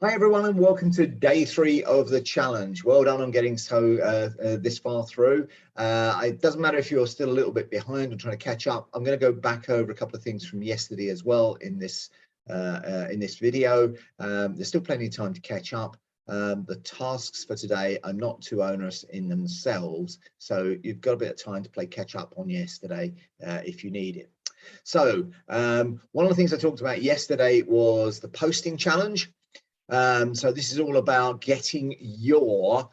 Hi everyone, and welcome to day 3 of the challenge. Well done on getting this far through. It doesn't matter if you're still a little bit behind and trying to catch up. I'm going to go back over a couple of things from yesterday as well in this video. There's still plenty of time to catch up. The tasks for today are not too onerous in themselves, so you've got a bit of time to play catch up on yesterday if you need it. So one of the things I talked about yesterday was the posting challenge. So this is all about getting your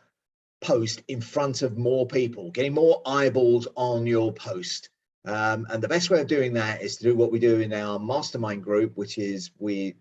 post in front of more people, getting more eyeballs on your post. And the best way of doing that is to do what we do in our mastermind group, which is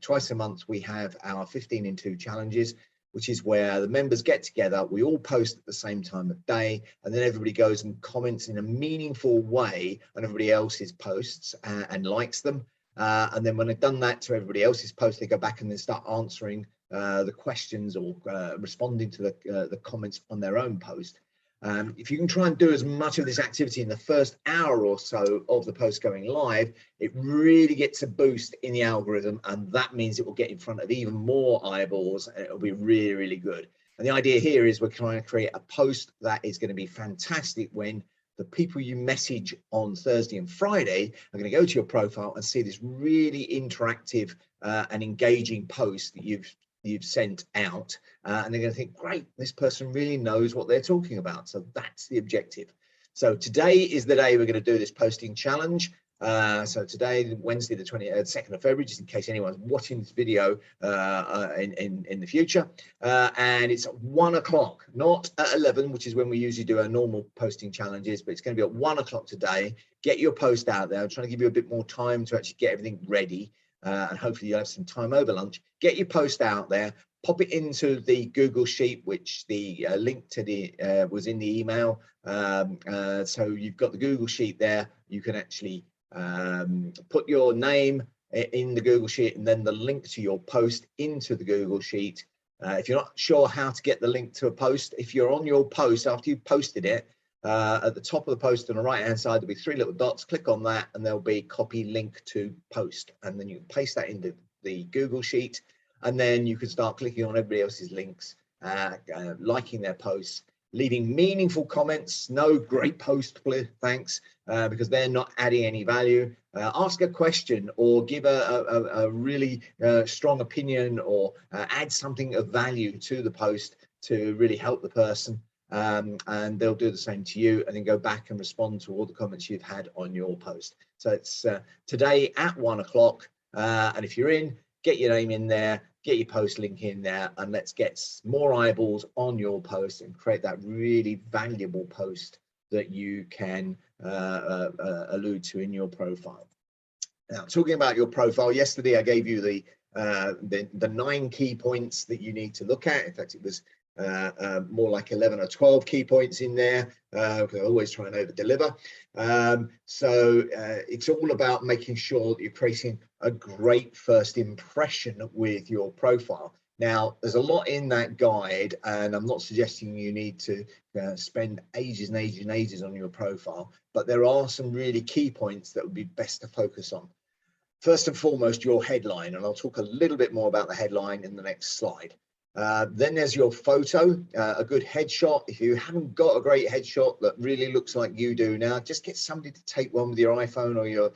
twice a month we have our 15 in 2 challenges, which is where the members get together, we all post at the same time of day, and then everybody goes and comments in a meaningful way on everybody else's posts and likes them. And then when they've done that to everybody else's post, they go back and then start answering the questions or responding to the comments on their own post. If you can try and do as much of this activity in the first hour or so of the post going live, it really gets a boost in the algorithm, and that means it will get in front of even more eyeballs, and it'll be really, really good. And the idea here is we're trying to create a post that is going to be fantastic when the people you message on Thursday and Friday are going to go to your profile and see this really interactive and engaging post that you've sent out, and they're going to think, great, this person really knows what they're talking about. So that's the objective. So today is the day we're going to do this posting challenge. So today, Wednesday, the 22nd of February, just in case anyone's watching this video in the future, and it's at 1 o'clock, not at 11, which is when we usually do our normal posting challenges, but it's going to be at 1 o'clock today. Get your post out there. I'm trying to give you a bit more time to actually get everything ready. And hopefully you'll have some time over lunch. Get your post out there, pop it into the Google Sheet, which the link to the was in the email. So you've got the Google Sheet there. You can actually put your name in the Google Sheet and then the link to your post into the Google Sheet. If you're not sure how to get the link to a post, if you're on your post after you've posted it, at the top of the post on the right hand side there'll be 3 little dots. Click on that and there'll be copy link to post, and then you can paste that into the Google Sheet, and then you can start clicking on everybody else's links, liking their posts, leaving meaningful comments. No great post, thanks, because they're not adding any value. Ask a question or give a really strong opinion, or add something of value to the post to really help the person. And they'll do the same to you, and then go back and respond to all the comments you've had on your post. So it's today at 1 o'clock, and if you're in, get your name in there, get your post link in there, and let's get more eyeballs on your post and create that really valuable post that you can allude to in your profile. Now, talking about your profile, yesterday I gave you the 9 key points that you need to look at. In fact, it was more like 11 or 12 key points in there, because I always try and over deliver. So it's all about making sure that you're creating a great first impression with your profile. Now, there's a lot in that guide, and I'm not suggesting you need to spend ages and ages and ages on your profile, but there are some really key points that would be best to focus on. First and foremost, your headline, and I'll talk a little bit more about the headline in the next slide. Then there's your photo, a good headshot. If you haven't got a great headshot that really looks like you do now, just get somebody to take one with your iPhone or your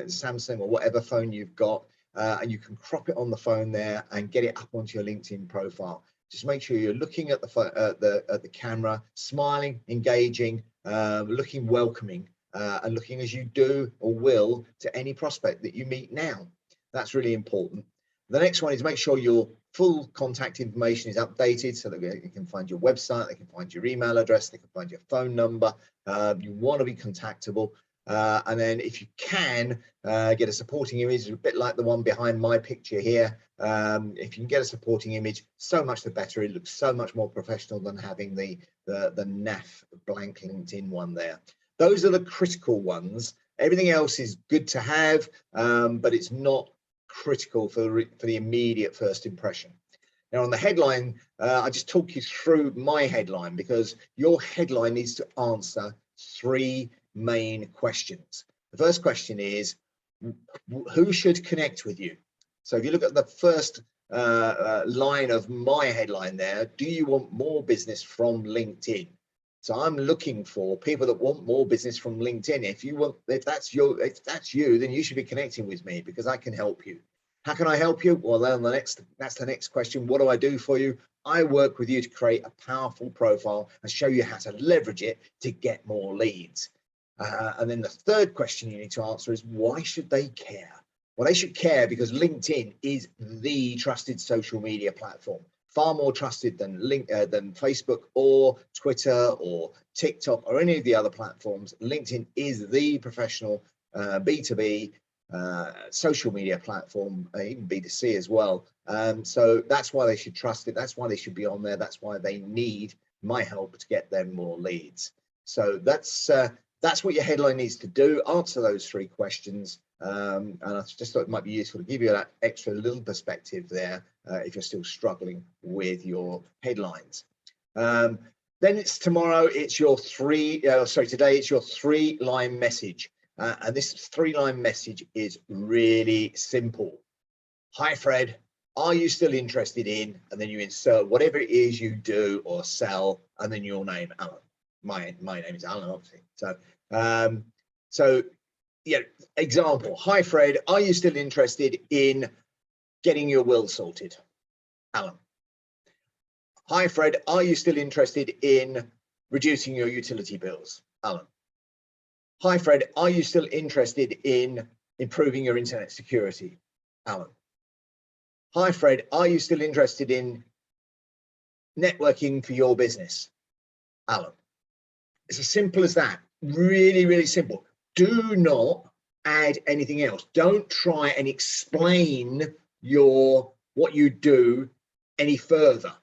Samsung or whatever phone you've got, and you can crop it on the phone there and get it up onto your LinkedIn profile. Just make sure you're looking at the camera, smiling, engaging, looking welcoming, and looking as you do or will to any prospect that you meet now. That's really important. The next one is make sure your full contact information is updated so that you can find your website, they can find your email address, they can find your phone number. You want to be contactable. And then if you can get a supporting image, a bit like the one behind my picture here. If you can get a supporting image, so much the better. It looks so much more professional than having the naff blank LinkedIn one there. Those are the critical ones. Everything else is good to have, but it's not critical for the immediate first impression. Now on the headline, I just talk you through my headline, because your headline needs to answer 3 main questions. The first question is, who should connect with you? So if you look at the first line of my headline there. Do you want more business from LinkedIn? So I'm looking for people that want more business from LinkedIn. If that's you, then you should be connecting with me because I can help you. How can I help you? Well, then that's the next question. What do I do for you? I work with you to create a powerful profile and show you how to leverage it to get more leads. And then the third question you need to answer is, why should they care? Well, they should care because LinkedIn is the trusted social media platform, far more trusted than Facebook or Twitter or TikTok or any of the other platforms. LinkedIn is the professional B2B social media platform, even B2C as well. So that's why they should trust it. That's why they should be on there. That's why they need my help to get them more leads. So that's what your headline needs to do. Answer those three questions. And I just thought it might be useful to give you that extra little perspective there if you're still struggling with your headlines. Then it's tomorrow. It's your today it's your 3-line message. And this 3-line message is really simple. Hi, Fred. Are you still interested in? And then you insert whatever it is you do or sell, and then your name, Alan. My name is Alan, obviously. So yeah, example. Hi, Fred. Are you still interested in getting your will sorted? Alan. Hi, Fred. Are you still interested in reducing your utility bills? Alan. Hi, Fred. Are you still interested in improving your internet security? Alan. Hi, Fred. Are you still interested in networking for your business? Alan. It's as simple as that. Really, really simple. Do not add anything else. Don't try and explain what you do any further.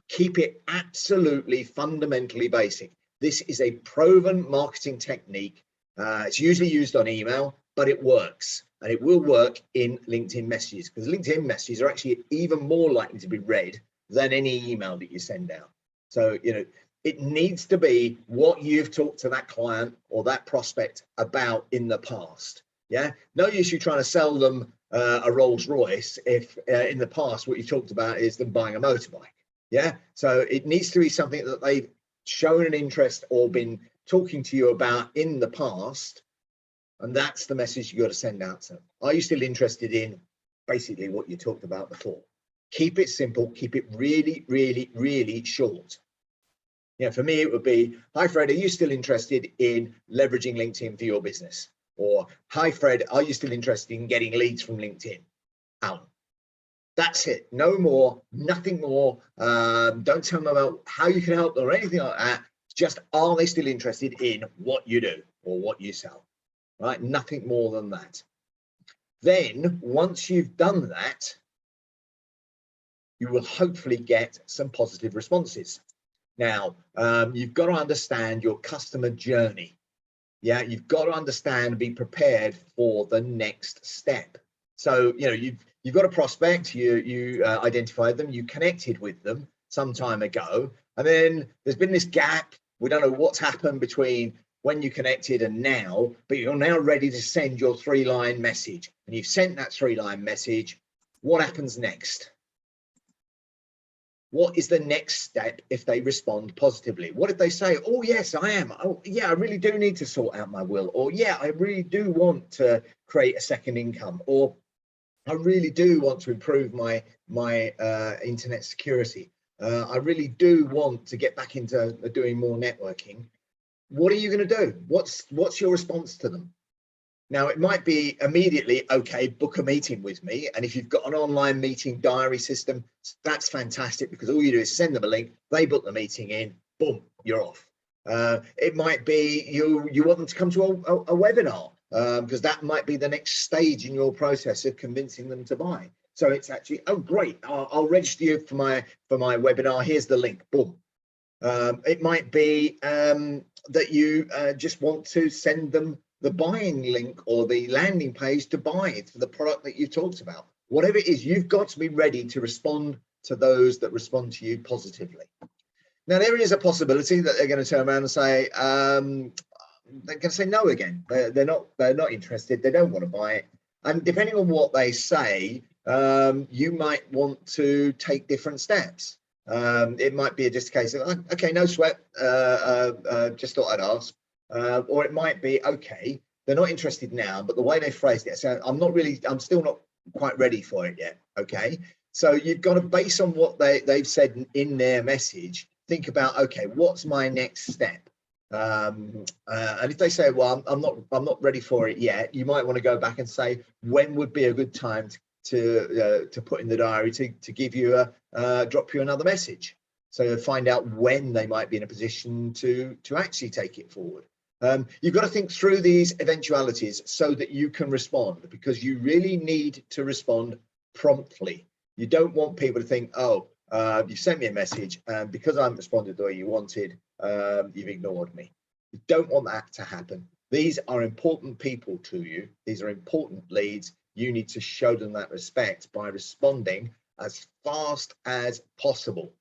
Keep it absolutely fundamentally basic. This is a proven marketing technique. It's usually used on email, but it works, and it will work in LinkedIn messages, because LinkedIn messages are actually even more likely to be read than any email that you send out. So, it needs to be what you've talked to that client or that prospect about in the past. Yeah, no use you trying to sell them a Rolls Royce if in the past what you talked about is them buying a motorbike. Yeah, so it needs to be something that they've shown an interest or been talking to you about in the past, and that's the message you got to send out to them. Are you still interested in basically what you talked about before? Keep it simple. Keep it really, really, really short. For me, it would be, hi, Fred, are you still interested in leveraging LinkedIn for your business? Or, hi, Fred, are you still interested in getting leads from LinkedIn? Alan. That's it. No more, nothing more. Don't tell them about how you can help them or anything like that. Just, are they still interested in what you do or what you sell? Right? Nothing more than that. Then, once you've done that, you will hopefully get some positive responses. Now, you've got to understand your customer journey. Yeah, you've got to understand and be prepared for the next step. So, you've got a prospect, you identified them, you connected with them some time ago, and then there's been this gap. We don't know what's happened between when you connected and now, but you're now ready to send your 3-line message, and you've sent that 3-line message. What happens next? What is the next step if they respond positively? What if they say, oh, yes, I am. Oh, yeah, I really do need to sort out my will. Or, yeah, I really do want to create a second income. Or, I really do want to improve my internet security. I really do want to get back into doing more networking. What are you going to do? What's your response to them? Now, it might be immediately, okay, book a meeting with me. And if you've got an online meeting diary system, that's fantastic, because all you do is send them a link, they book the meeting in, boom, you're off. It might be you want them to come to a webinar, because that might be the next stage in your process of convincing them to buy. So it's actually, oh, great, I'll register you for my webinar. Here's the link, boom. It might be that you just want to send them the buying link or the landing page to buy for the product that you've talked about. Whatever it is, you've got to be ready to respond to those that respond to you positively. Now, there is a possibility that they're going to turn around and say, they're going to say no again. They're not interested. They don't want to buy it. And depending on what they say, you might want to take different steps. It might be just a case of, okay, no sweat, just thought I'd ask. Or it might be, okay, they're not interested now, but the way they phrased it, so I'm still not quite ready for it yet. Okay. So you've got to, base on what they've said in their message, think about, okay, what's my next step? And if they say, well, I'm not ready for it yet, you might want to go back and say, when would be a good time to put in the diary to give you drop you another message. So find out when they might be in a position to actually take it forward. You've got to think through these eventualities so that you can respond, because you really need to respond promptly. You don't want people to think, oh, you sent me a message and because I haven't responded the way you wanted, you've ignored me. You don't want that to happen. These are important people to you. These are important leads. You need to show them that respect by responding as fast as possible.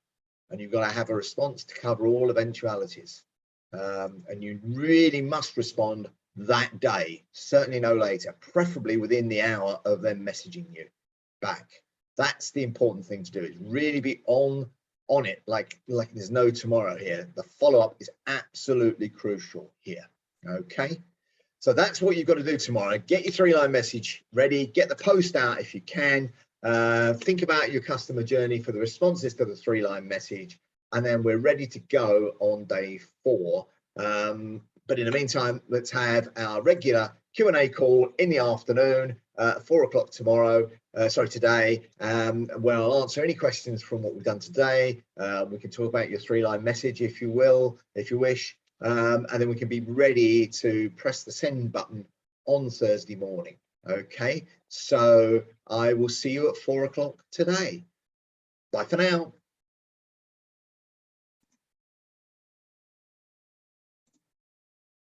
And you've got to have a response to cover all eventualities. And you really must respond that day, certainly no later, preferably within the hour of them messaging you back. That's the important thing to do, is really be on it like there's no tomorrow here. The follow-up is absolutely crucial here. Okay, so that's what you've got to do tomorrow. Get your 3-line message ready, get the post out if you can, think about your customer journey for the responses to the 3-line message, and then we're ready to go on day 4. But in the meantime, let's have our regular Q&A call in the afternoon, 4 o'clock tomorrow, today, where I'll answer any questions from what we've done today. We can talk about your 3-line message if you wish, and then we can be ready to press the send button on Thursday morning. Okay, so I will see you at 4 o'clock today. Bye for now.